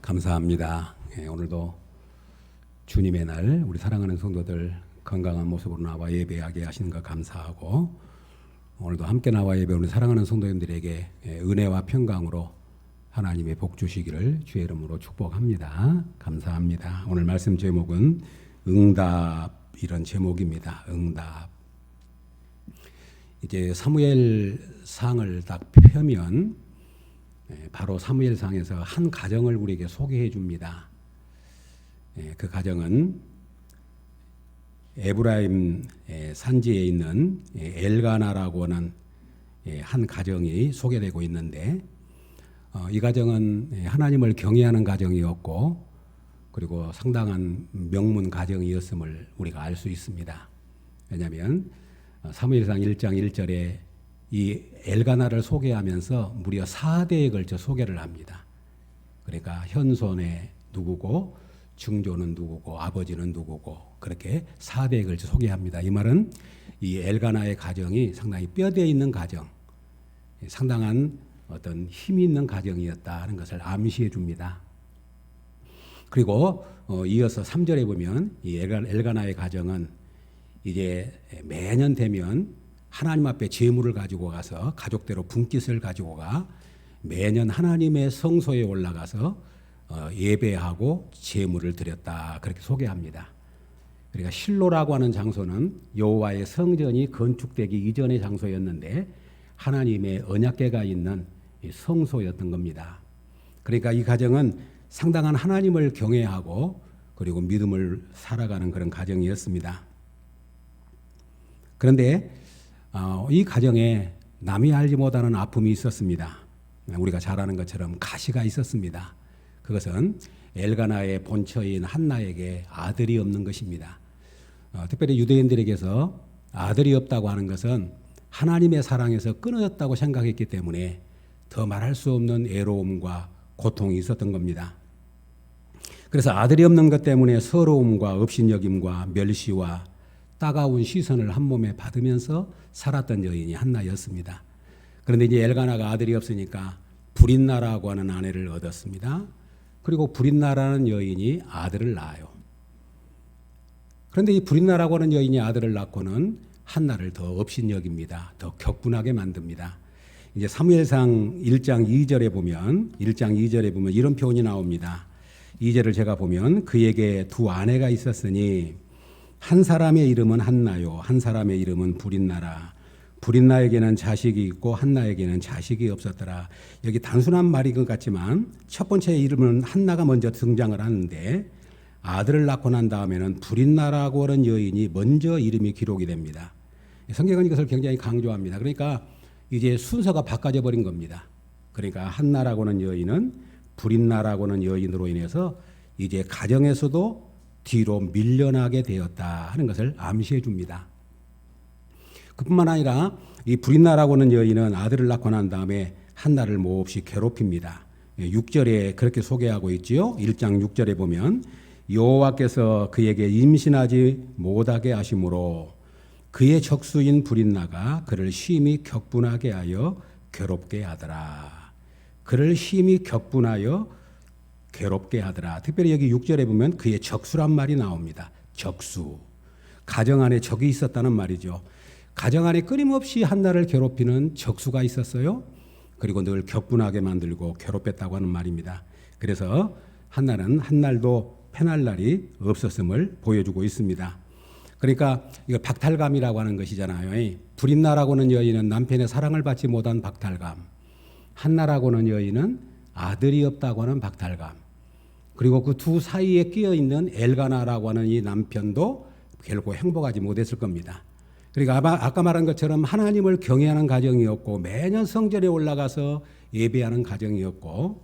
감사합니다. 오늘도 주님의 날 우리 사랑하는 성도들 건강한 모습으로 나와 예배하게 하시는 것 감사하고, 오늘도 함께 나와 예배하는 사랑하는 성도님들에게 은혜와 평강으로 하나님의 복 주시기를 주의 이름으로 축복합니다. 감사합니다. 오늘 말씀 제목은 응답, 이런 제목입니다. 응답. 이제 사무엘상을 딱 펴면 바로 사무엘상에서 한 가정을 우리에게 소개해 줍니다. 그 가정은 에브라임 산지에 있는 엘가나라고 하는 한 가정이 소개되고 있는데, 이 가정은 하나님을 경외하는 가정이었고, 그리고 상당한 명문 가정이었음을 우리가 알 수 있습니다. 왜냐하면 사무엘상 1장 1절에 이 엘가나를 소개하면서 무려 4대에 걸쳐 소개를 합니다. 그러니까 현손의 누구고, 증조는 누구고, 아버지는 누구고, 그렇게 4대에 걸쳐 소개합니다. 이 말은 이 엘가나의 가정이 상당히 뼈대에 있는 가정, 상당한 어떤 힘이 있는 가정이었다는 것을 암시해 줍니다. 그리고 이어서 3절에 보면 이 엘가나의 가정은 이제 매년 되면 하나님 앞에 제물을 가지고 가서 가족대로 분깃을 가지고 가 매년 하나님의 성소에 올라가서 예배하고 제물을 드렸다, 그렇게 소개합니다. 그러니까 실로라고 하는 장소는 여호와의 성전이 건축되기 이전의 장소였는데 하나님의 언약궤가 있는 성소였던 겁니다. 그러니까 이 가정은 상당한 하나님을 경외하고 그리고 믿음을 살아가는 그런 가정이었습니다. 그런데 이 가정에 남이 알지 못하는 아픔이 있었습니다. 우리가 잘 아는 것처럼 가시가 있었습니다. 그것은 엘가나의 본처인 한나에게 아들이 없는 것입니다. 특별히 유대인들에게서 아들이 없다고 하는 것은 하나님의 사랑에서 끊어졌다고 생각했기 때문에 더 말할 수 없는 애로움과 고통이 있었던 겁니다. 그래서 아들이 없는 것 때문에 서러움과 업신여김과 멸시와 따가운 시선을 한 몸에 받으면서 살았던 여인이 한나였습니다. 그런데 이제 엘가나가 아들이 없으니까 브릿나라고 하는 아내를 얻었습니다. 그리고 브릿나라는 여인이 아들을 낳아요. 그런데 이 브릿나라고 하는 여인이 아들을 낳고는 한나를 더 업신여깁니다. 더 격분하게 만듭니다. 이제 사무엘상 1장 2절에 보면 이런 표현이 나옵니다. 2절을 제가 보면 그에게 두 아내가 있었으니 한 사람의 이름은 한나요, 한 사람의 이름은 브릿나라. 브릿나에게는 자식이 있고 한나에게는 자식이 없었더라. 여기 단순한 말인 것 같지만 첫 번째 이름은 한나가 먼저 등장을 하는데 아들을 낳고 난 다음에는 브릿나라고 하는 여인이 먼저 이름이 기록이 됩니다. 성경은 이것을 굉장히 강조합니다. 그러니까 이제 순서가 바꿔져 버린 겁니다. 그러니까 한나라고 하는 여인은 브릿나라고 하는 여인으로 인해서 이제 가정에서도 뒤로 밀려나게 되었다 하는 것을 암시해 줍니다. 그뿐만 아니라 이 브릿나라고 하는 여인은 아들을 낳고 난 다음에 한나를 몹시 괴롭힙니다. 6절에 그렇게 소개하고 있지요. 1장 6절에 보면 여호와께서 그에게 임신하지 못하게 하심으로 그의 적수인 브릿나가 그를 심히 격분하게 하여 괴롭게 하더라. 그를 심히 격분하여 괴롭게 하더라. 특별히 여기 6절에 보면 그의 적수란 말이 나옵니다. 적수. 가정 안에 적이 있었다는 말이죠. 가정 안에 끊임없이 한나를 괴롭히는 적수가 있었어요. 그리고 늘 격분하게 만들고 괴롭혔다고 하는 말입니다. 그래서 한나는 한날도 패날 날이 없었음을 보여주고 있습니다. 그러니까 이거 박탈감이라고 하는 것이잖아요. 브릿나라고는 여인은 남편의 사랑을 받지 못한 박탈감, 한나라고는 여인은 아들이 없다고 하는 박탈감, 그리고 그 두 사이에 끼어 있는 엘가나라고 하는 이 남편도 결코 행복하지 못했을 겁니다. 그러니까 아까 말한 것처럼 하나님을 경외하는 가정이었고 매년 성전에 올라가서 예배하는 가정이었고,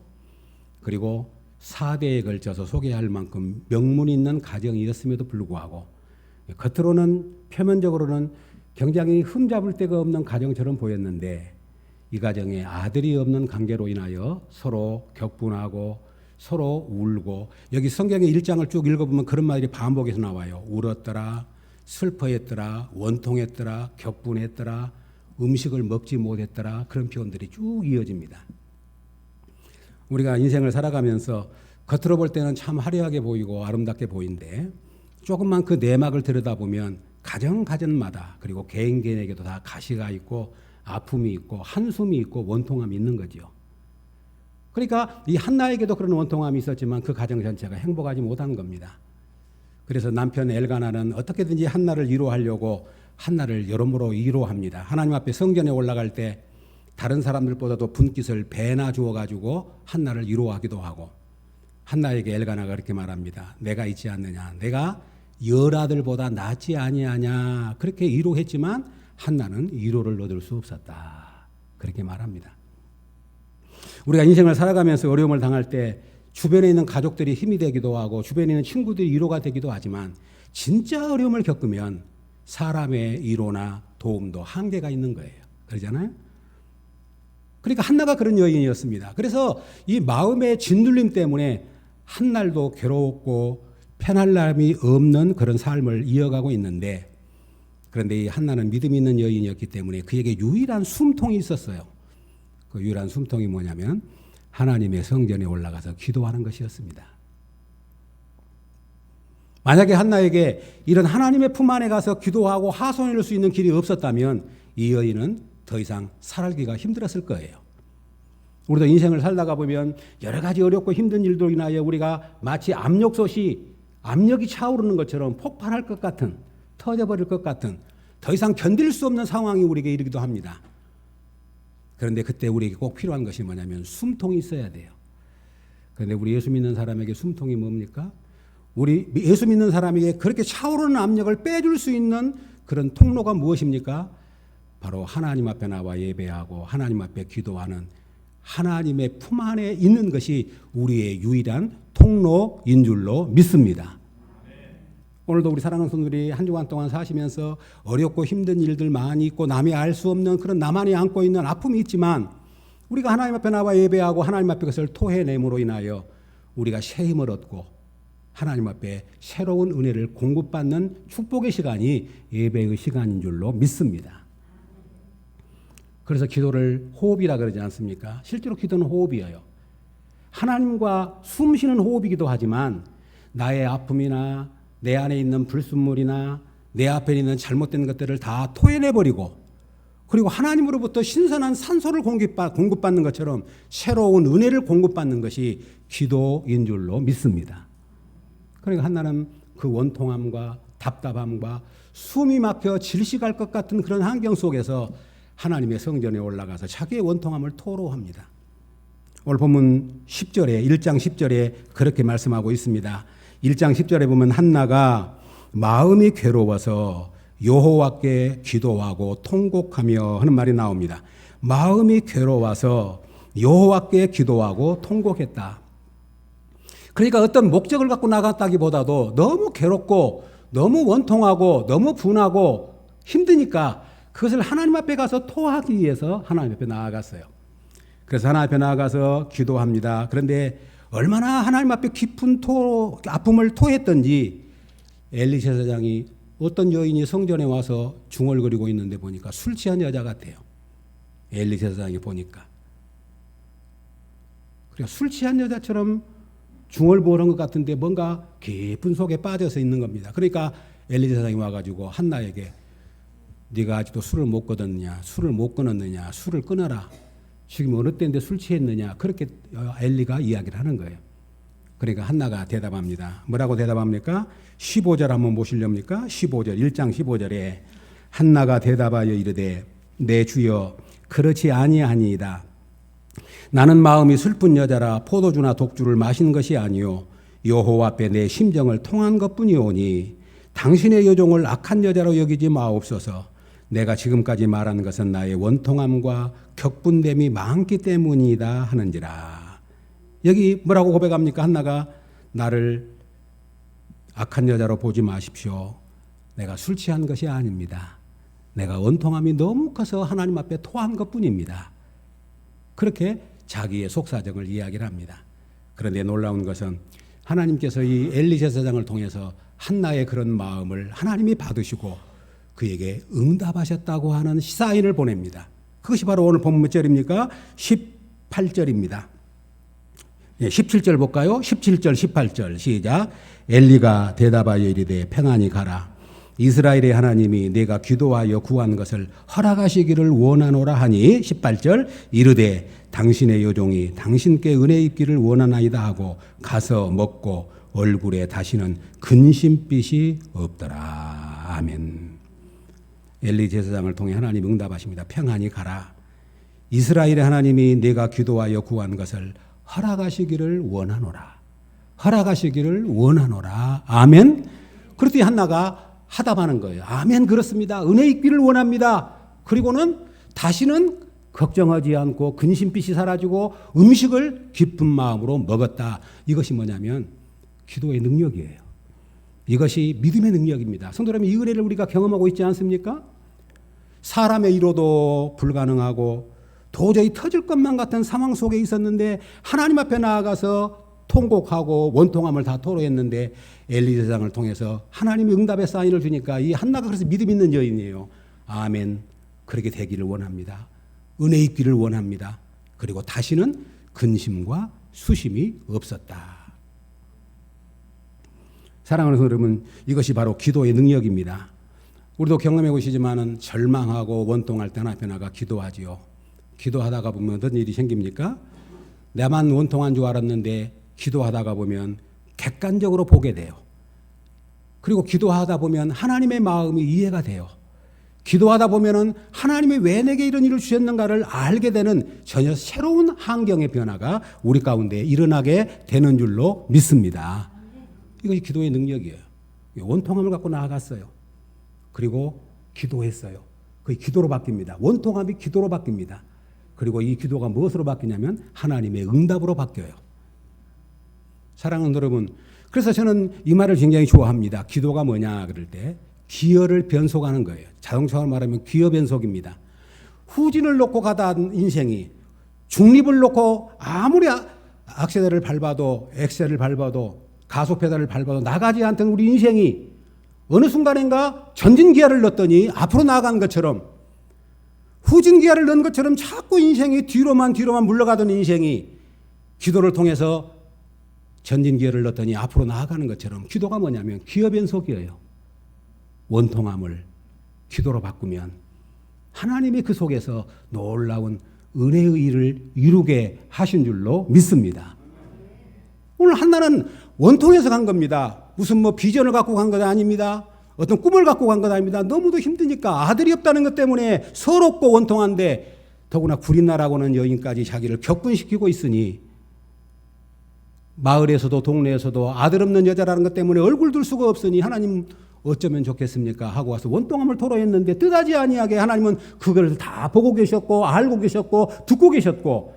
그리고 4대에 걸쳐서 소개할 만큼 명문 있는 가정이었음에도 불구하고 겉으로는 표면적으로는 굉장히 흠잡을 데가 없는 가정처럼 보였는데 이 가정에 아들이 없는 관계로 인하여 서로 격분하고 서로 울고, 여기 성경의 1장을 쭉 읽어보면 그런 말이 반복해서 나와요. 울었더라, 슬퍼했더라, 원통했더라, 격분했더라, 음식을 먹지 못했더라, 그런 표현들이 쭉 이어집니다. 우리가 인생을 살아가면서 겉으로 볼 때는 참 화려하게 보이고 아름답게 보이는데 조금만 그 내막을 들여다보면 가정마다 그리고 개인에게도 다 가시가 있고 아픔이 있고 한숨이 있고 원통함이 있는 거죠. 그러니까 이 한나에게도 그런 원통함이 있었지만 그 가정 전체가 행복하지 못한 겁니다. 그래서 남편 엘가나는 어떻게든지 한나를 위로하려고 한나를 여러모로 위로합니다. 하나님 앞에 성전에 올라갈 때 다른 사람들보다도 분깃을 배나 주어가지고 한나를 위로하기도 하고, 한나에게 엘가나가 그렇게 말합니다. 내가 있지 않느냐, 내가 열 아들보다 낫지 아니하냐, 그렇게 위로했지만 한나는 위로를 얻을 수 없었다, 그렇게 말합니다. 우리가 인생을 살아가면서 어려움을 당할 때 주변에 있는 가족들이 힘이 되기도 하고 주변에 있는 친구들이 위로가 되기도 하지만 진짜 어려움을 겪으면 사람의 위로나 도움도 한계가 있는 거예요. 그러잖아요. 그러니까 한나가 그런 여인이었습니다. 그래서 이 마음의 짓눌림 때문에 한날도 괴로웠고 편할 날이 없는 그런 삶을 이어가고 있는데, 그런데 이 한나는 믿음 있는 여인이었기 때문에 그에게 유일한 숨통이 있었어요. 그 유일한 숨통이 뭐냐면 하나님의 성전에 올라가서 기도하는 것이었습니다. 만약에 한나에게 이런 하나님의 품 안에 가서 기도하고 하소연할 수 있는 길이 없었다면 이 여인은 더 이상 살기가 힘들었을 거예요. 우리도 인생을 살다가 보면 여러 가지 어렵고 힘든 일로 인하여 우리가 마치 압력이 차오르는 것처럼 폭발할 것 같은, 터져버릴 것 같은, 더 이상 견딜 수 없는 상황이 우리에게 이르기도 합니다. 그런데 그때 우리에게 꼭 필요한 것이 뭐냐면 숨통이 있어야 돼요. 그런데 우리 예수 믿는 사람에게 숨통이 뭡니까? 우리 예수 믿는 사람에게 그렇게 차오르는 압력을 빼줄 수 있는 그런 통로가 무엇입니까? 바로 하나님 앞에 나와 예배하고 하나님 앞에 기도하는 하나님의 품 안에 있는 것이 우리의 유일한 통로인 줄로 믿습니다. 오늘도 우리 사랑하는 성도들이 한 주간 동안 사시면서 어렵고 힘든 일들 많이 있고 남이 알 수 없는 그런 나만이 안고 있는 아픔이 있지만 우리가 하나님 앞에 나와 예배하고 하나님 앞에 그것을 토해냄으로 인하여 우리가 새 힘을 얻고 하나님 앞에 새로운 은혜를 공급받는 축복의 시간이 예배의 시간인 줄로 믿습니다. 그래서 기도를 호흡이라 그러지 않습니까? 실제로 기도는 호흡이에요. 하나님과 숨 쉬는 호흡이기도 하지만 나의 아픔이나 내 안에 있는 불순물이나 내 앞에 있는 잘못된 것들을 다 토해내버리고 그리고 하나님으로부터 신선한 산소를 공급받는 것처럼 새로운 은혜를 공급받는 것이 기도인 줄로 믿습니다. 그러니까 한나는 그 원통함과 답답함과 숨이 막혀 질식할 것 같은 그런 환경 속에서 하나님의 성전에 올라가서 자기의 원통함을 토로합니다. 오늘 본문 10절에 1장 10절에 그렇게 말씀하고 있습니다. 1장 10절에 보면 한나가 마음이 괴로워서 여호와께 기도하고 통곡하며 하는 말이 나옵니다. 마음이 괴로워서 여호와께 기도하고 통곡했다. 그러니까 어떤 목적을 갖고 나갔다기보다도 너무 괴롭고 너무 원통하고 너무 분하고 힘드니까 그것을 하나님 앞에 가서 토하기 위해서 하나님 앞에 나아갔어요. 그래서 하나님 앞에 나아가서 기도합니다. 그런데 얼마나 하나님 앞에 깊은 아픔을 토했던지 엘리 제사장이 어떤 여인이 성전에 와서 중얼거리고 있는데 보니까 술 취한 여자 같아요. 엘리 제사장이 보니까. 그러니까 술 취한 여자처럼 중얼거리는 것 같은데 뭔가 깊은 속에 빠져서 있는 겁니다. 그러니까 엘리 제사장이 와가지고 한나에게 네가 아직도 술을 못 끊었느냐, 술을 못 끊었느냐, 술을 끊어라. 지금 어느 때인데 술 취했느냐, 그렇게 엘리가 이야기를 하는 거예요. 그러니까 한나가 대답합니다. 뭐라고 대답합니까? 15절 한번 보시렵니까? 15절, 1장 15절에 한나가 대답하여 이르되 내 주여 그렇지 아니하니이다. 나는 마음이 슬픈 여자라 포도주나 독주를 마신 것이 아니요 여호와 앞에 내 심정을 통한 것뿐이오니 당신의 여종을 악한 여자로 여기지 마옵소서. 내가 지금까지 말하는 것은 나의 원통함과 격분됨이 많기 때문이다 하는지라. 여기 뭐라고 고백합니까? 한나가 나를 악한 여자로 보지 마십시오. 내가 술 취한 것이 아닙니다. 내가 원통함이 너무 커서 하나님 앞에 토한 것뿐입니다. 그렇게 자기의 속사정을 이야기를 합니다. 그런데 놀라운 것은 하나님께서 이 엘리 제사장을 통해서 한나의 그런 마음을 하나님이 받으시고 그에게 응답하셨다고 하는 사인을 보냅니다. 그것이 바로 오늘 본문 몇 절입니까? 18절입니다. 17절 볼까요? 17절 18절 시작. 엘리가 대답하여 이르되 평안히 가라. 이스라엘의 하나님이 내가 기도하여 구한 것을 허락하시기를 원하노라 하니 18절 이르되 당신의 여종이 당신께 은혜 입기를 원하나이다 하고 가서 먹고 얼굴에 다시는 근심빛이 없더라. 아멘. 엘리 제사장을 통해 하나님 응답하십니다. 평안히 가라. 이스라엘의 하나님이 내가 기도하여 구한 것을 허락하시기를 원하노라. 허락하시기를 원하노라. 아멘. 그랬더니 한나가 하답하는 거예요. 아멘, 그렇습니다. 은혜 있기를 원합니다. 그리고는 다시는 걱정하지 않고 근심빛이 사라지고 음식을 기쁜 마음으로 먹었다. 이것이 뭐냐면 기도의 능력이에요. 이것이 믿음의 능력입니다. 성도 여러분, 이 은혜를 우리가 경험하고 있지 않습니까? 사람의 이로도 불가능하고 도저히 터질 것만 같은 상황 속에 있었는데 하나님 앞에 나아가서 통곡하고 원통함을 다 토로했는데 엘리 제사장을 통해서 하나님이 응답의 사인을 주니까 이 한나가 그래서 믿음 있는 여인이에요. 아멘. 그렇게 되기를 원합니다. 은혜 있기를 원합니다. 그리고 다시는 근심과 수심이 없었다. 사랑하는 성도 여러분, 이것이 바로 기도의 능력입니다. 우리도 경험해 보시지만은 절망하고 원통할 때 하나님 앞에 나가 기도하지요. 기도하다가 보면 어떤 일이 생깁니까? 나만 원통한 줄 알았는데 기도하다가 보면 객관적으로 보게 돼요. 그리고 기도하다 보면 하나님의 마음이 이해가 돼요. 기도하다 보면은 하나님이 왜 내게 이런 일을 주셨는가를 알게 되는 전혀 새로운 환경의 변화가 우리 가운데 일어나게 되는 줄로 믿습니다. 이것이 기도의 능력이에요. 원통함을 갖고 나아갔어요. 그리고 기도했어요. 그게 기도로 바뀝니다. 원통함이 기도로 바뀝니다. 그리고 이 기도가 무엇으로 바뀌냐면 하나님의 응답으로 바뀌어요. 사랑하는 여러분, 그래서 저는 이 말을 굉장히 좋아합니다. 기도가 뭐냐 그럴 때 기어를 변속하는 거예요. 자동차로 말하면 기어 변속입니다. 후진을 놓고 가다 인생이 중립을 놓고 아무리 악셀을 밟아도 엑셀을 밟아도 가속 페달을 밟아도 나가지 않던 우리 인생이 어느 순간인가 전진 기어를 넣었더니 앞으로 나아간 것처럼 후진 기어를 넣은 것처럼 자꾸 인생이 뒤로만 물러가던 인생이 기도를 통해서 전진 기어를 넣었더니 앞으로 나아가는 것처럼 기도가 뭐냐면 기어 변속이에요. 원통함을 기도로 바꾸면 하나님이 그 속에서 놀라운 은혜의 일을 이루게 하신 줄로 믿습니다. 오늘 한나는 원통해서 간 겁니다. 무슨 뭐 비전을 갖고 간 것 아닙니다. 어떤 꿈을 갖고 간 것 아닙니다. 너무도 힘드니까 아들이 없다는 것 때문에 서럽고 원통한데 더구나 구린나라고는 여인까지 자기를 격분시키고 있으니 마을에서도 동네에서도 아들 없는 여자라는 것 때문에 얼굴 들 수가 없으니 하나님 어쩌면 좋겠습니까 하고 와서 원통함을 토로했는데 뜻하지 아니하게 하나님은 그걸 다 보고 계셨고 알고 계셨고 듣고 계셨고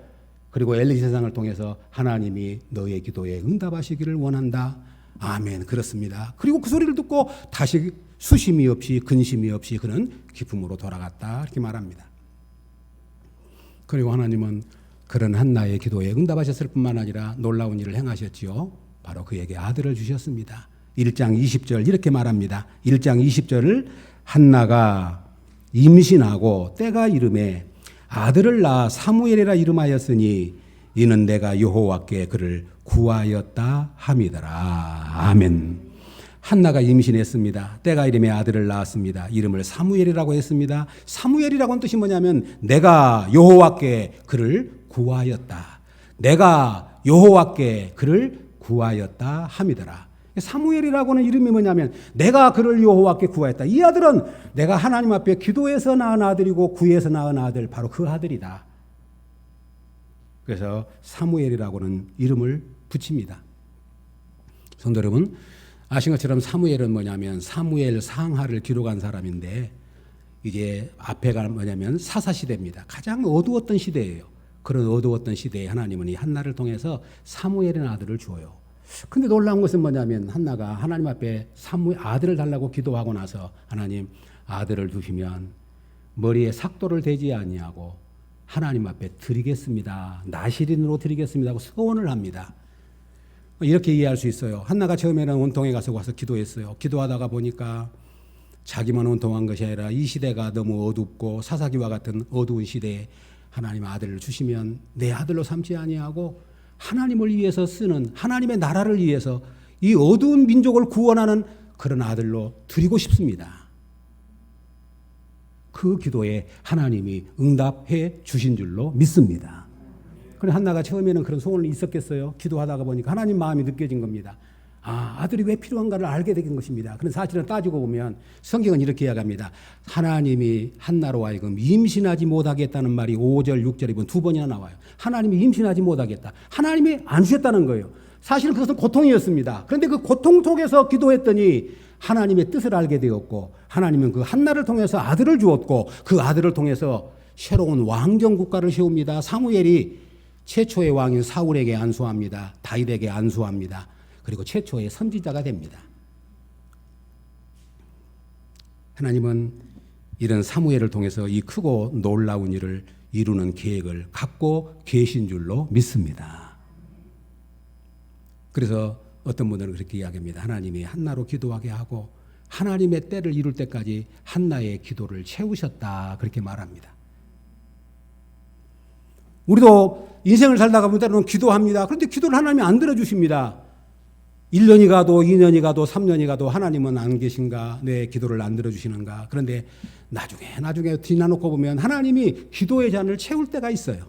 그리고 엘리 제사장을 통해서 하나님이 너의 기도에 응답하시기를 원한다. 아멘. 그렇습니다. 그리고 그 소리를 듣고 다시 수심이 없이 근심이 없이 그는 기쁨으로 돌아갔다 이렇게 말합니다. 그리고 하나님은 그런 한나의 기도에 응답하셨을 뿐만 아니라 놀라운 일을 행하셨지요. 바로 그에게 아들을 주셨습니다. 1장 20절 이렇게 말합니다. 1장 20절을 한나가 임신하고 때가 이름에 아들을 낳아 사무엘이라 이름하였으니 이는 내가 여호와께 그를 구하였다 함이더라. 아멘. 한나가 임신했습니다. 때가 이름에 아들을 낳았습니다. 이름을 사무엘이라고 했습니다. 사무엘이라고 하는 뜻이 뭐냐면 내가 여호와께 그를 구하였다. 내가 여호와께 그를 구하였다 함이더라. 사무엘이라고 하는 이름이 뭐냐면 내가 그를 여호와께 구하였다. 이 아들은 내가 하나님 앞에 기도해서 낳은 아들이고 구해서 낳은 아들 바로 그 아들이다. 그래서 사무엘이라고는 이름을 붙입니다. 성도 여러분, 아신 것처럼 사무엘은 뭐냐면 사무엘 상하를 기록한 사람인데 이제 앞에가 뭐냐면 사사시대입니다. 가장 어두웠던 시대예요. 그런 어두웠던 시대에 하나님은 이 한나를 통해서 사무엘이라는 아들을 주어요. 근데 놀라운 것은 뭐냐면 한나가 하나님 앞에 아들을 달라고 기도하고 나서 하나님 아들을 주시면 머리에 삭도를 대지 아니하고 하나님 앞에 드리겠습니다. 나시린으로 드리겠습니다 하고 서원을 합니다. 이렇게 이해할 수 있어요. 한나가 처음에는 원통에 와서 기도했어요. 기도하다가 보니까 자기만 원통한 것이 아니라 이 시대가 너무 어둡고 사사기와 같은 어두운 시대에 하나님 아들을 주시면 내 아들로 삼지 아니하고 하나님을 위해서 쓰는, 하나님의 나라를 위해서 이 어두운 민족을 구원하는 그런 아들로 드리고 싶습니다. 그 기도에 하나님이 응답해 주신 줄로 믿습니다. 그래 한나가 처음에는 그런 소원이 있었겠어요? 기도하다가 보니까 하나님 마음이 느껴진 겁니다. 아들이 왜 필요한가를 알게 된 것입니다. 그런데 사실은 따지고 보면 성경은 이렇게 이야기합니다. 하나님이 한나로 하여금 임신하지 못하겠다는 말이 5절, 6절에 보면 두 번이나 나와요. 하나님이 임신하지 못하겠다. 하나님이 안 주셨다는 거예요. 사실은 그것은 고통이었습니다. 그런데 그 고통 속에서 기도했더니 하나님의 뜻을 알게 되었고, 하나님은 그 한나를 통해서 아들을 주었고, 그 아들을 통해서 새로운 왕정 국가를 세웁니다. 사무엘이 최초의 왕인 사울에게 안수합니다. 다윗에게 안수합니다. 그리고 최초의 선지자가 됩니다. 하나님은 이런 사무엘을 통해서 이 크고 놀라운 일을 이루는 계획을 갖고 계신 줄로 믿습니다. 그래서 어떤 분들은 그렇게 이야기합니다. 하나님이 한나로 기도하게 하고 하나님의 때를 이룰 때까지 한나의 기도를 채우셨다, 그렇게 말합니다. 우리도 인생을 살다가 보면 기도합니다. 그런데 기도를 하나님이 안 들어주십니다. 1년이 가도 2년이 가도 3년이 가도 하나님은 안 계신가, 내 기도를 안 들어주시는가. 그런데 나중에 뒤나놓고 보면 하나님이 기도의 잔을 채울 때가 있어요.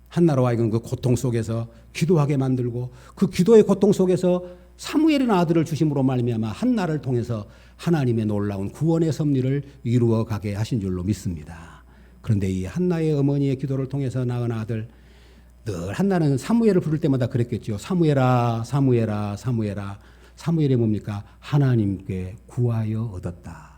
한나로 하여금 그 고통 속에서 기도하게 만들고, 그 기도의 고통 속에서 사무엘이라는 아들을 주심으로 말미암아 한나를 통해서 하나님의 놀라운 구원의 섭리를 이루어 가게 하신 줄로 믿습니다. 그런데 이 한나의 어머니의 기도를 통해서 낳은 아들, 늘 한나는 사무엘을 부를 때마다 그랬겠죠. 사무엘아, 사무엘아, 사무엘아. 사무엘이 뭡니까? 하나님께 구하여 얻었다.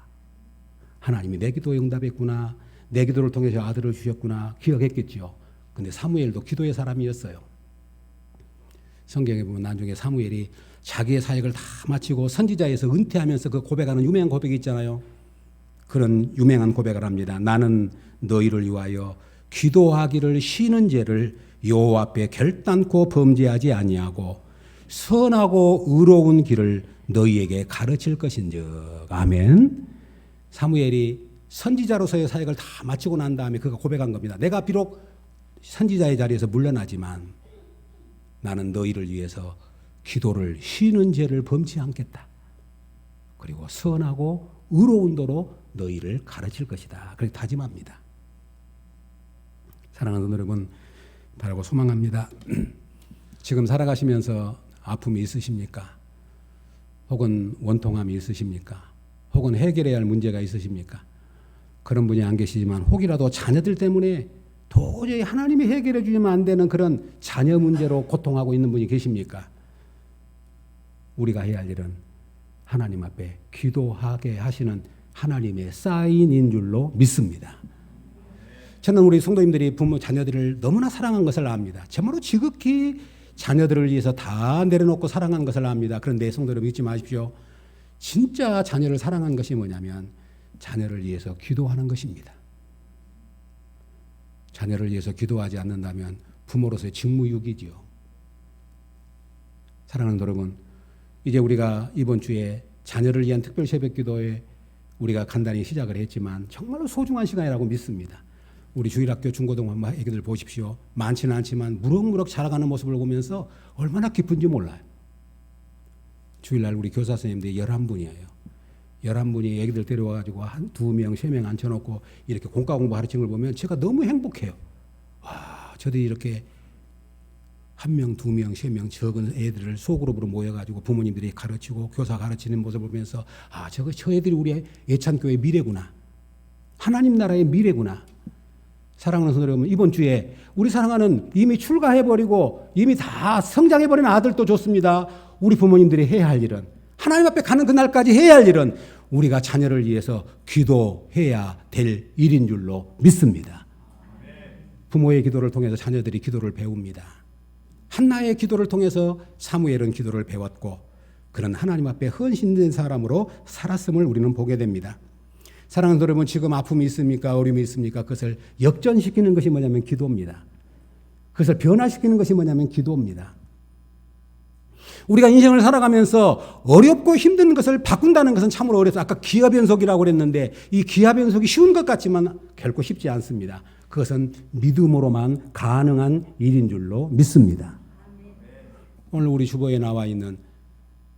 하나님이 내 기도에 응답했구나. 내 기도를 통해서 아들을 주셨구나. 기억했겠죠. 근데 사무엘도 기도의 사람이었어요. 성경에 보면 나중에 사무엘이 자기의 사역을 다 마치고 선지자에서 은퇴하면서 그 고백하는 유명한 고백이 있잖아요. 그런 유명한 고백을 합니다. 나는 너희를 위하여 기도하기를 쉬는 죄를 여호와 앞에 결단코 범죄하지 아니하고 선하고 의로운 길을 너희에게 가르칠 것인즉. 아멘. 사무엘이 선지자로서의 사역을 다 마치고 난 다음에 그가 고백한 겁니다. 내가 비록 선지자의 자리에서 물러나지만 나는 너희를 위해서 기도를 쉬는 죄를 범치 않겠다. 그리고 선하고 의로운 도로 너희를 가르칠 것이다. 그렇게 다짐합니다. 사랑하는 여러분, 바라고 소망합니다. 지금 살아가시면서 아픔이 있으십니까? 혹은 원통함이 있으십니까? 혹은 해결해야 할 문제가 있으십니까? 그런 분이 안 계시지만 혹이라도 자녀들 때문에 도저히 하나님이 해결해 주시면 안 되는 그런 자녀 문제로 고통하고 있는 분이 계십니까? 우리가 해야 할 일은 하나님 앞에 기도하게 하시는 하나님의 사인인 줄로 믿습니다. 저는 우리 성도님들이 부모 자녀들을 너무나 사랑한 것을 압니다. 정말로 지극히 자녀들을 위해서 다 내려놓고 사랑한 것을 압니다. 그런데 성도 여러분 잊지 마십시오. 진짜 자녀를 사랑한 것이 뭐냐면 자녀를 위해서 기도하는 것입니다. 자녀를 위해서 기도하지 않는다면 부모로서의 직무유기지요. 사랑하는 여러분, 이제 우리가 이번 주에 자녀를 위한 특별 새벽 기도에 우리가 간단히 시작을 했지만 정말로 소중한 시간이라고 믿습니다. 우리 주일학교 중고등부 애기들 보십시오. 많지는 않지만 무럭무럭 자라가는 모습을 보면서 얼마나 기쁜지 몰라요. 주일날 우리 교사 선생님들이 11분이에요. 11분이 애기들 데려와가지고 한 2명, 3명 앉혀놓고 이렇게 공과 공부 가르치는 걸 보면 제가 너무 행복해요. 와, 저도 이렇게 1명, 2명, 3명 적은 애들을 소그룹으로 모여가지고 부모님들이 가르치고 교사 가르치는 모습을 보면서 저 애들이 우리 예찬교회의 미래구나. 하나님 나라의 미래구나. 사랑하는 성도 여러분, 이번 주에 우리 사랑하는 이미 출가해버리고 이미 다 성장해버린 아들도 좋습니다. 우리 부모님들이 해야 할 일은, 하나님 앞에 가는 그날까지 해야 할 일은 우리가 자녀를 위해서 기도해야 될 일인 줄로 믿습니다. 부모의 기도를 통해서 자녀들이 기도를 배웁니다. 한나의 기도를 통해서 사무엘은 기도를 배웠고 그런 하나님 앞에 헌신된 사람으로 살았음을 우리는 보게 됩니다. 사랑하는 여러분, 지금 아픔이 있습니까? 어려움이 있습니까? 그것을 역전시키는 것이 뭐냐면 기도입니다. 그것을 변화시키는 것이 뭐냐면 기도입니다. 우리가 인생을 살아가면서 어렵고 힘든 것을 바꾼다는 것은 참으로 어렵습니다. 아까 기하변속이라고 그랬는데 이 기하변속이 쉬운 것 같지만 결코 쉽지 않습니다. 그것은 믿음으로만 가능한 일인 줄로 믿습니다. 오늘 우리 주보에 나와 있는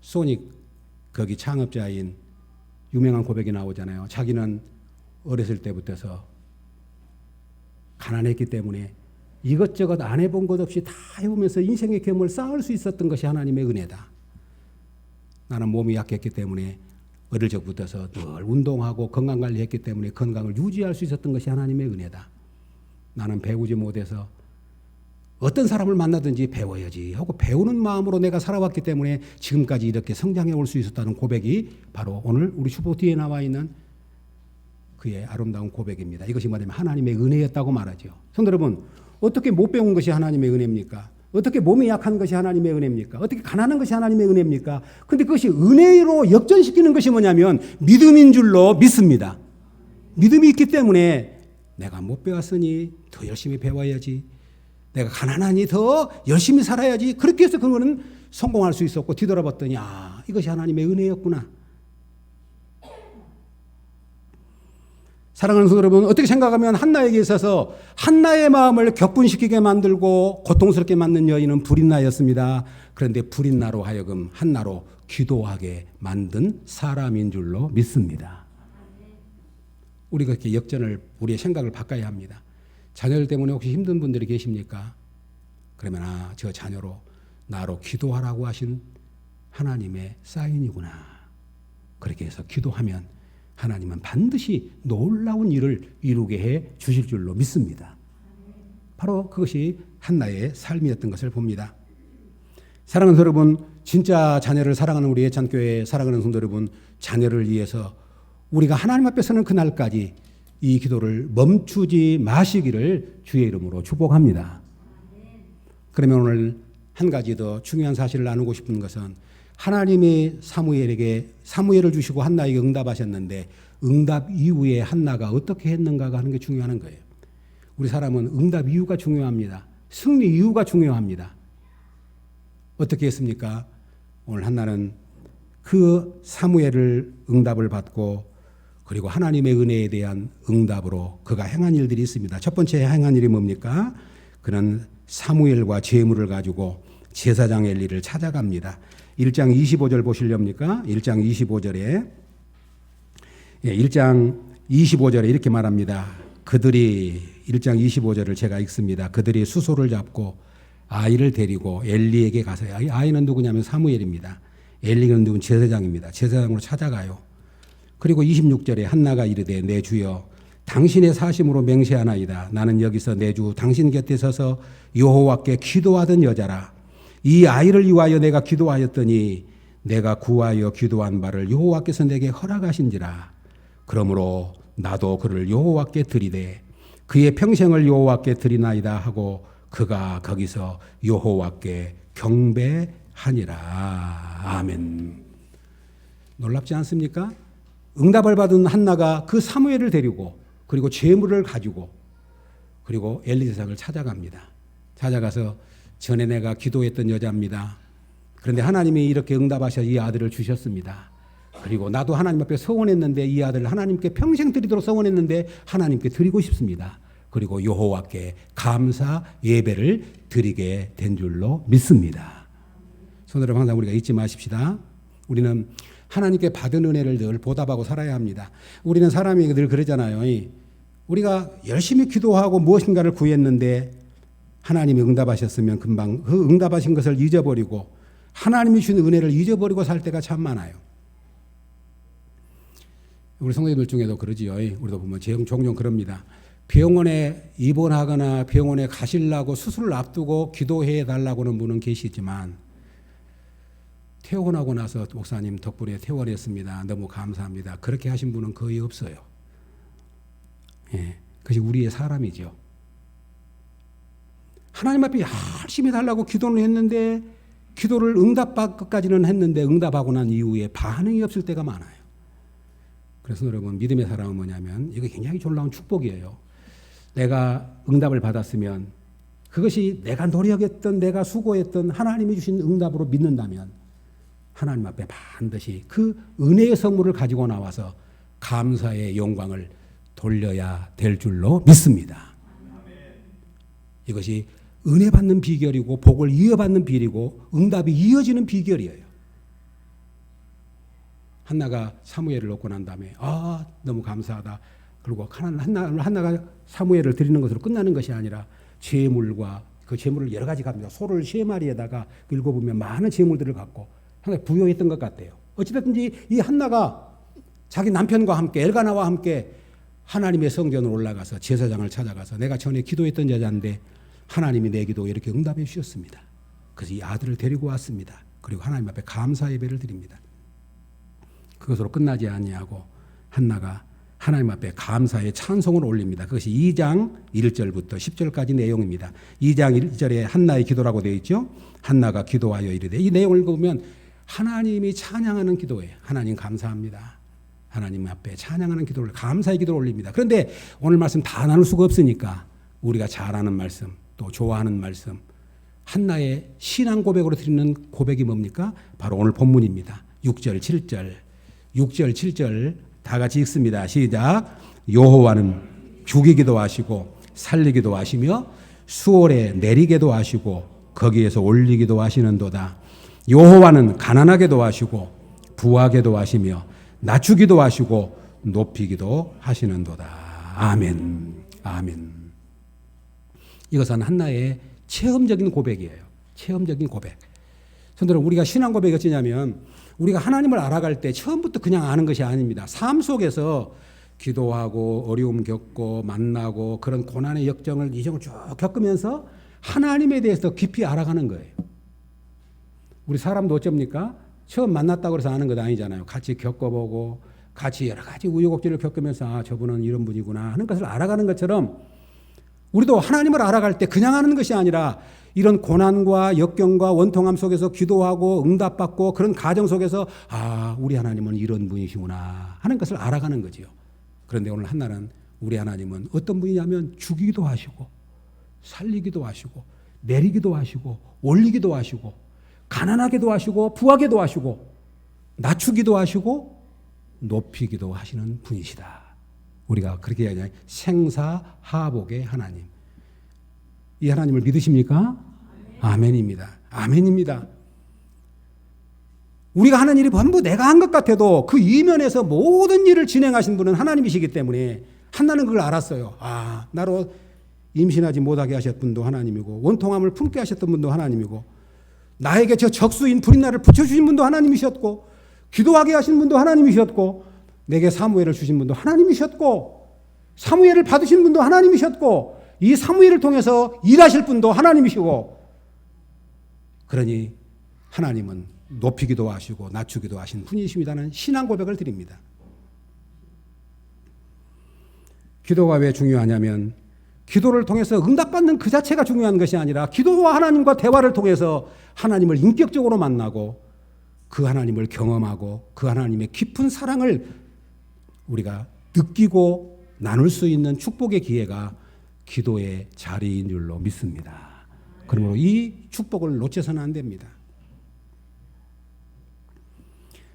소닉 거기 창업자인 유명한 고백이 나오잖아요. 자기는 어렸을 때부터서 가난했기 때문에 이것저것 안 해본 것 없이 다 해보면서 인생의 경험을 쌓을 수 있었던 것이 하나님의 은혜다. 나는 몸이 약했기 때문에 어릴 적부터서 늘 운동하고 건강관리했기 때문에 건강을 유지할 수 있었던 것이 하나님의 은혜다. 나는 배우지 못해서 어떤 사람을 만나든지 배워야지 하고 배우는 마음으로 내가 살아왔기 때문에 지금까지 이렇게 성장해 올 수 있었다는 고백이 바로 오늘 우리 주보 뒤에 나와 있는 그의 아름다운 고백입니다. 이것이 뭐냐면 하나님의 은혜였다고 말하죠. 성도 여러분, 어떻게 못 배운 것이 하나님의 은혜입니까? 어떻게 몸이 약한 것이 하나님의 은혜입니까? 어떻게 가난한 것이 하나님의 은혜입니까? 근데 그것이 은혜로 역전시키는 것이 뭐냐면 믿음인 줄로 믿습니다. 믿음이 있기 때문에 내가 못 배웠으니 더 열심히 배워야지. 내가 가난하니 더 열심히 살아야지. 그렇게 해서 그거는 성공할 수 있었고 뒤돌아봤더니 이것이 하나님의 은혜였구나. 사랑하는 성도 여러분, 어떻게 생각하면 한나에게 있어서 한나의 마음을 격분시키게 만들고 고통스럽게 만든 여인은 불인나였습니다. 그런데 불인나로 하여금 한나로 기도하게 만든 사람인 줄로 믿습니다. 우리가 이렇게 역전을 우리의 생각을 바꿔야 합니다. 자녀들 때문에 혹시 힘든 분들이 계십니까? 그러면 저 자녀로 나로 기도하라고 하신 하나님의 사인이구나. 그렇게 해서 기도하면 하나님은 반드시 놀라운 일을 이루게 해 주실 줄로 믿습니다. 바로 그것이 한나의 삶이었던 것을 봅니다. 사랑하는 여러분, 진짜 자녀를 사랑하는 우리 예찬교회 사랑하는 성도 여러분, 자녀를 위해서 우리가 하나님 앞에 서는 그날까지 이 기도를 멈추지 마시기를 주의 이름으로 축복합니다. 그러면 오늘 한 가지 더 중요한 사실을 나누고 싶은 것은 하나님이 사무엘을 주시고 한나에게 응답하셨는데 응답 이후에 한나가 어떻게 했는가가 하는 게 중요한 거예요. 우리 사람은 응답 이유가 중요합니다. 승리 이유가 중요합니다. 어떻게 했습니까? 오늘 한나는 그 사무엘을 응답을 받고 그리고 하나님의 은혜에 대한 응답으로 그가 행한 일들이 있습니다. 첫 번째 행한 일이 뭡니까? 그는 사무엘과 제물을 가지고 제사장 엘리를 찾아갑니다. 1장 25절 보시렵니까? 1장 25절에 1장 25절에 이렇게 말합니다. 그들이 1장 25절을 제가 읽습니다. 그들이 수소를 잡고 아이를 데리고 엘리에게 가서 아이는 누구냐면 사무엘입니다. 엘리는 누군 제사장입니다. 제사장으로 찾아가요. 그리고 26절에 한나가 이르되 내 주여 당신의 사심으로 맹세하나이다. 나는 여기서 내 주 당신 곁에 서서 여호와께 기도하던 여자라. 이 아이를 위하여 내가 기도하였더니 내가 구하여 기도한 바를 여호와께서 내게 허락하신지라. 그러므로 나도 그를 여호와께 드리되 그의 평생을 여호와께 드리나이다 하고 그가 거기서 여호와께 경배하니라. 아멘. 놀랍지 않습니까? 응답을 받은 한나가 그 사무엘을 데리고 그리고 제물을 가지고 그리고 엘리 제사장을 찾아갑니다. 찾아가서 전에 내가 기도했던 여자입니다. 그런데 하나님이 이렇게 응답하셔 이 아들을 주셨습니다. 그리고 나도 하나님 앞에 서원했는데 이 아들을 하나님께 평생 드리도록 서원했는데 하나님께 드리고 싶습니다. 그리고 여호와께 감사 예배를 드리게 된 줄로 믿습니다. 손으로 항상 우리가 잊지 마십시다. 우리는 하나님께 받은 은혜를 늘 보답하고 살아야 합니다. 우리는 사람이 늘 그러잖아요. 우리가 열심히 기도하고 무엇인가를 구했는데 하나님이 응답하셨으면 금방 그 응답하신 것을 잊어버리고 하나님이 주신 은혜를 잊어버리고 살 때가 참 많아요. 우리 성도님들 중에도 그러지요. 우리도 보면 종종 그럽니다. 병원에 입원하거나 병원에 가시려고 수술을 앞두고 기도해 달라고는 분은 계시지만 퇴원하고 나서 목사님 덕분에 퇴원했습니다. 너무 감사합니다. 그렇게 하신 분은 거의 없어요. 그것이 우리의 사람이죠. 하나님 앞에 열심히 달라고 기도는 했는데 기도를 응답받기까지는 했는데 응답하고 난 이후에 반응이 없을 때가 많아요. 그래서 여러분 믿음의 사람은 뭐냐면 이게 굉장히 놀라운 축복이에요. 내가 응답을 받았으면 그것이 내가 노력했던 내가 수고했던 하나님이 주신 응답으로 믿는다면 하나님 앞에 반드시 그 은혜의 선물을 가지고 나와서 감사의 영광을 돌려야 될 줄로 믿습니다. 이것이 은혜 받는 비결이고 복을 이어받는 비결이고 응답이 이어지는 비결이에요. 한나가 사무엘을 놓고 난 다음에 너무 감사하다. 그리고 한나가 사무엘을 드리는 것으로 끝나는 것이 아니라 재물과 그 재물을 여러 가지 갑니다. 소를 3마리에다가 읽어보면 많은 재물들을 갖고 상당히 부유했던 것 같아요. 어찌됐든지 이 한나가 자기 남편과 함께 엘가나와 함께 하나님의 성전으로 올라가서 제사장을 찾아가서 내가 전에 기도했던 여자인데 하나님이 내 기도에 이렇게 응답해 주셨습니다. 그래서 이 아들을 데리고 왔습니다. 그리고 하나님 앞에 감사 예배를 드립니다. 그것으로 끝나지 아니하고 한나가 하나님 앞에 감사의 찬송을 올립니다. 그것이 2장 1절부터 10절까지 내용입니다. 2장 1절에 한나의 기도라고 되어 있죠. 한나가 기도하여 이르되, 이 내용을 보면 하나님이 찬양하는 기도예요. 하나님 감사합니다. 하나님 앞에 찬양하는 기도를, 감사의 기도를 올립니다. 그런데 오늘 말씀 다 나눌 수가 없으니까 우리가 잘 아는 말씀, 또 좋아하는 말씀, 한나의 신앙 고백으로 드리는 고백이 뭡니까? 바로 오늘 본문입니다. 6절 7절 6절 7절 다 같이 읽습니다. 시작. 여호와는 죽이기도 하시고 살리기도 하시며 수월에 내리게도 하시고 거기에서 올리기도 하시는도다. 여호와는 가난하게도 하시고 부하게도 하시며 낮추기도 하시고 높이기도 하시는도다. 아멘. 아멘. 이것은 한나의 체험적인 고백이에요. 체험적인 고백. 성도들, 우리가 신앙 고백이 어찌냐면 우리가 하나님을 알아갈 때 처음부터 그냥 아는 것이 아닙니다. 삶 속에서 기도하고 어려움 겪고 만나고 그런 고난의 역정을 이정을 쭉 겪으면서 하나님에 대해서 깊이 알아가는 거예요. 우리 사람도 어쩝니까? 처음 만났다고 해서 아는 것 아니잖아요. 같이 겪어보고 같이 여러 가지 우여곡절을 겪으면서 저분은 이런 분이구나 하는 것을 알아가는 것처럼 우리도 하나님을 알아갈 때 그냥 아는 것이 아니라 이런 고난과 역경과 원통함 속에서 기도하고 응답받고 그런 가정 속에서 우리 하나님은 이런 분이시구나 하는 것을 알아가는 거지요. 그런데 오늘 한나는 우리 하나님은 어떤 분이냐면 죽이기도 하시고 살리기도 하시고 내리기도 하시고 올리기도 하시고 가난하게도 하시고 부하게도 하시고 낮추기도 하시고 높이기도 하시는 분이시다. 우리가 그렇게 얘기하잖아요. 생사하복의 하나님. 이 하나님을 믿으십니까? 아멘입니다. 아멘입니다. 우리가 하는 일이 전부 내가 한 것 같아도 그 이면에서 모든 일을 진행하신 분은 하나님이시기 때문에 한나는 그걸 알았어요. 나로 임신하지 못하게 하셨던 분도 하나님이고 원통함을 품게 하셨던 분도 하나님이고 나에게 저 적수인 불인나를 붙여주신 분도 하나님이셨고 기도하게 하신 분도 하나님이셨고 내게 사무엘을 주신 분도 하나님이셨고 사무엘을 받으신 분도 하나님이셨고 이 사무엘을 통해서 일하실 분도 하나님이시고 그러니 하나님은 높이기도 하시고 낮추기도 하신 분이십니다는 신앙 고백을 드립니다. 기도가 왜 중요하냐면 기도를 통해서 응답받는 그 자체가 중요한 것이 아니라 기도와 하나님과 대화를 통해서 하나님을 인격적으로 만나고 그 하나님을 경험하고 그 하나님의 깊은 사랑을 우리가 느끼고 나눌 수 있는 축복의 기회가 기도의 자리인 줄로 믿습니다. 그러므로 이 축복을 놓쳐서는 안 됩니다.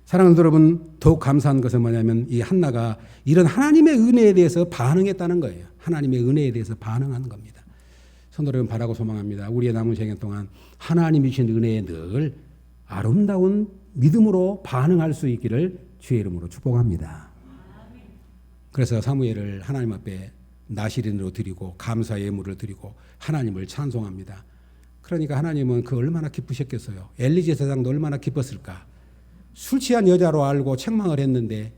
사랑하는 여러분, 더욱 감사한 것은 뭐냐면 이 한나가 이런 하나님의 은혜에 대해서 반응했다는 거예요. 하나님의 은혜에 대해서 반응하는 겁니다. 성도 여러분, 바라고 소망합니다. 우리의 남은 생애 동안 하나님이 주신 은혜에 늘 아름다운 믿음으로 반응할 수 있기를 주의 이름으로 축복합니다. 그래서 사무엘을 하나님 앞에 나시린으로 드리고 감사 예물을 드리고 하나님을 찬송합니다. 그러니까 하나님은 그 얼마나 기쁘셨겠어요. 엘리 제사장도 얼마나 기뻤을까. 술 취한 여자로 알고 책망을 했는데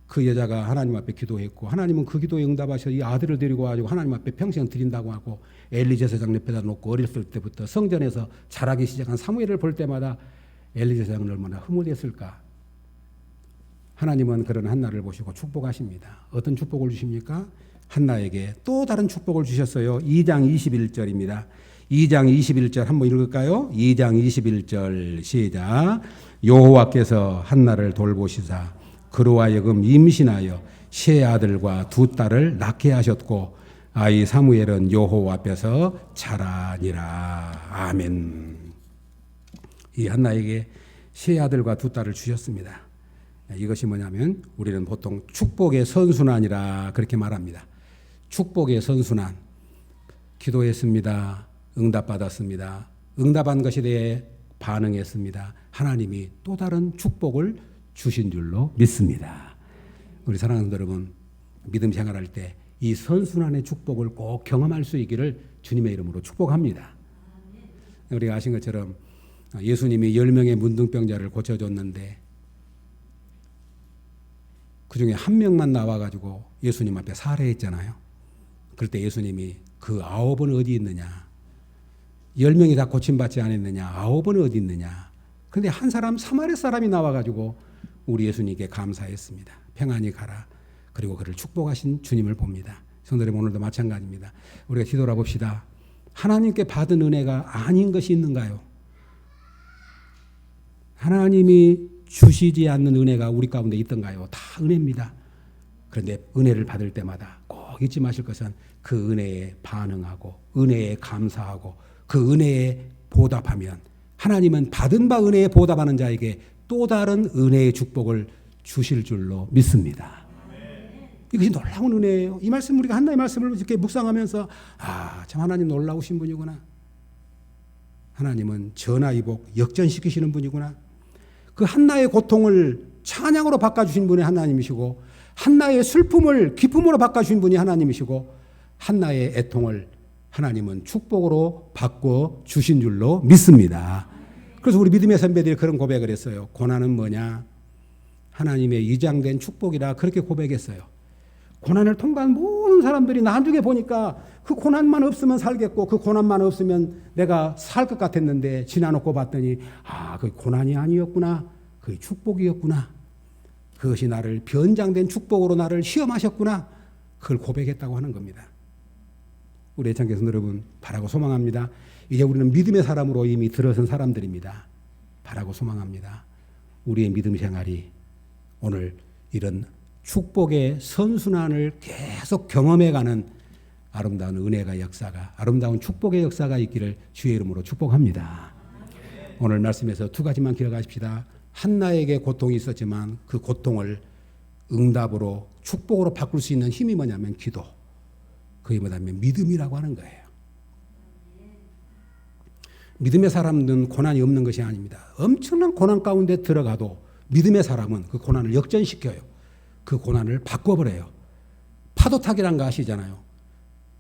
그 여자가 하나님 앞에 기도했고 하나님은 그 기도에 응답하셔서 이 아들을 데리고 와가지고 하나님 앞에 평생 드린다고 하고 엘리 제사장 옆에다 놓고 어렸을 때부터 성전에서 자라기 시작한 사무엘을 볼 때마다 엘리 제사장은 얼마나 흐뭇했을까. 하나님은 그런 한나를 보시고 축복하십니다. 어떤 축복을 주십니까? 한나에게 또 다른 축복을 주셨어요. 2장 21절입니다. 2장 21절 한번 읽을까요? 2장 21절 시작. 여호와께서 한나를 돌보시사 그로 하여금 임신하여 세 아들과 두 딸을 낳게 하셨고 아이 사무엘은 여호와 앞에서 자라니라. 아멘. 이 한나에게 세 아들과 두 딸을 주셨습니다. 이것이 뭐냐면 우리는 보통 축복의 선순환이라 그렇게 말합니다. 축복의 선순환. 기도했습니다. 응답받았습니다. 응답한 것에 대해 반응했습니다. 하나님이 또 다른 축복을 주신 줄로 믿습니다. 우리 사랑하는 여러분, 믿음 생활할 때 이 선순환의 축복을 꼭 경험할 수 있기를 주님의 이름으로 축복합니다. 우리가 아신 것처럼 예수님이 10명의 문둥병자를 고쳐줬는데 그 중에 한 명만 나와가지고 예수님 앞에 살해했잖아요. 그럴 때 예수님이 그 9은 어디 있느냐? 10명이 다 고침받지 않았느냐? 9은 어디 있느냐? 그런데 한 사람, 사마리 사람이 나와가지고 우리 예수님께 감사했습니다. 평안히 가라. 그리고 그를 축복하신 주님을 봅니다. 성도님, 오늘도 마찬가지입니다. 우리가 뒤돌아 봅시다. 하나님께 받은 은혜가 아닌 것이 있는가요? 하나님이 주시지 않는 은혜가 우리 가운데 있던가요? 다 은혜입니다. 그런데 은혜를 받을 때마다 꼭 잊지 마실 것은 그 은혜에 반응하고 은혜에 감사하고 그 은혜에 보답하면 하나님은 받은 바 은혜에 보답하는 자에게 또 다른 은혜의 축복을 주실 줄로 믿습니다. 이것이 놀라운 은혜예요. 이 말씀, 우리가 한나의 말씀을 이렇게 묵상하면서 참 하나님 놀라우신 분이구나. 하나님은 전화위복 역전시키시는 분이구나. 그 한나의 고통을 찬양으로 바꿔주신 분이 하나님이시고 한나의 슬픔을 기쁨으로 바꿔주신 분이 하나님이시고 한나의 애통을 하나님은 축복으로 바꿔주신 줄로 믿습니다. 그래서 우리 믿음의 선배들이 그런 고백을 했어요. 고난은 뭐냐? 하나님의 위장된 축복이라 그렇게 고백했어요. 고난을 통과한 모든 사람들이 나중에 보니까 그 고난만 없으면 살겠고 그 고난만 없으면 내가 살 것 같았는데 지나놓고 봤더니 그 고난이 아니었구나. 그게 축복이었구나. 그것이 나를 변장된 축복으로 나를 시험하셨구나. 그걸 고백했다고 하는 겁니다. 우리 애청객 여러분, 바라고 소망합니다. 이제 우리는 믿음의 사람으로 이미 들어선 사람들입니다. 바라고 소망합니다. 우리의 믿음 생활이 오늘 이런 축복의 선순환을 계속 경험해가는 아름다운 은혜가 역사가, 아름다운 축복의 역사가 있기를 주의 이름으로 축복합니다. 오늘 말씀에서 두 가지만 기억하십시다. 한나에게 고통이 있었지만 그 고통을 응답으로 축복으로 바꿀 수 있는 힘이 뭐냐면 기도. 그게 뭐냐면 믿음이라고 하는 거예요. 믿음의 사람은 고난이 없는 것이 아닙니다. 엄청난 고난 가운데 들어가도 믿음의 사람은 그 고난을 역전시켜요. 그 고난을 바꿔버려요. 파도 타기란 거 아시잖아요.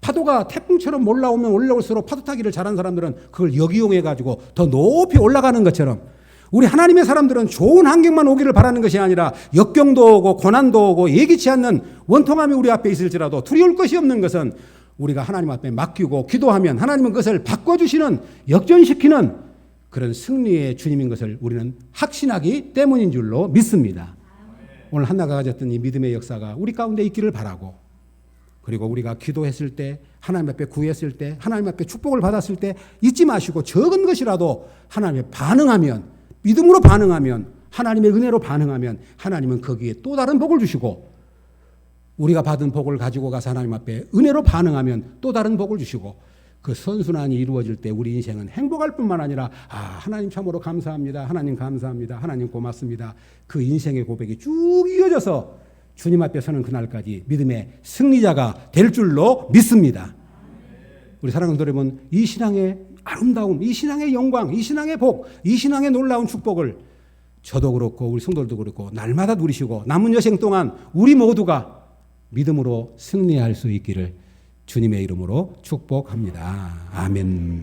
파도가 태풍처럼 올라오면 올라올수록 파도 타기를 잘하는 사람들은 그걸 역이용해가지고 더 높이 올라가는 것처럼 우리 하나님의 사람들은 좋은 환경만 오기를 바라는 것이 아니라 역경도 오고 고난도 오고 예기치 않는 원통함이 우리 앞에 있을지라도 두려울 것이 없는 것은 우리가 하나님 앞에 맡기고 기도하면 하나님은 그것을 바꿔주시는, 역전시키는 그런 승리의 주님인 것을 우리는 확신하기 때문인 줄로 믿습니다. 오늘 한나가 가졌던 이 믿음의 역사가 우리 가운데 있기를 바라고, 그리고 우리가 기도했을 때, 하나님 앞에 구했을 때, 하나님 앞에 축복을 받았을 때 잊지 마시고 적은 것이라도 하나님에 반응하면, 믿음으로 반응하면, 하나님의 은혜로 반응하면 하나님은 거기에 또 다른 복을 주시고, 우리가 받은 복을 가지고 가서 하나님 앞에 은혜로 반응하면 또 다른 복을 주시고, 그 선순환이 이루어질 때 우리 인생은 행복할 뿐만 아니라 하나님 참으로 감사합니다. 하나님 감사합니다. 하나님 고맙습니다. 그 인생의 고백이 쭉 이어져서 주님 앞에 서는 그날까지 믿음의 승리자가 될 줄로 믿습니다. 우리 사랑하는 여러분, 이 신앙의 아름다움, 이 신앙의 영광, 이 신앙의 복, 이 신앙의 놀라운 축복을 저도 그렇고 우리 성도들도 그렇고 날마다 누리시고 남은 여생 동안 우리 모두가 믿음으로 승리할 수 있기를 주님의 이름으로 축복합니다. 아멘.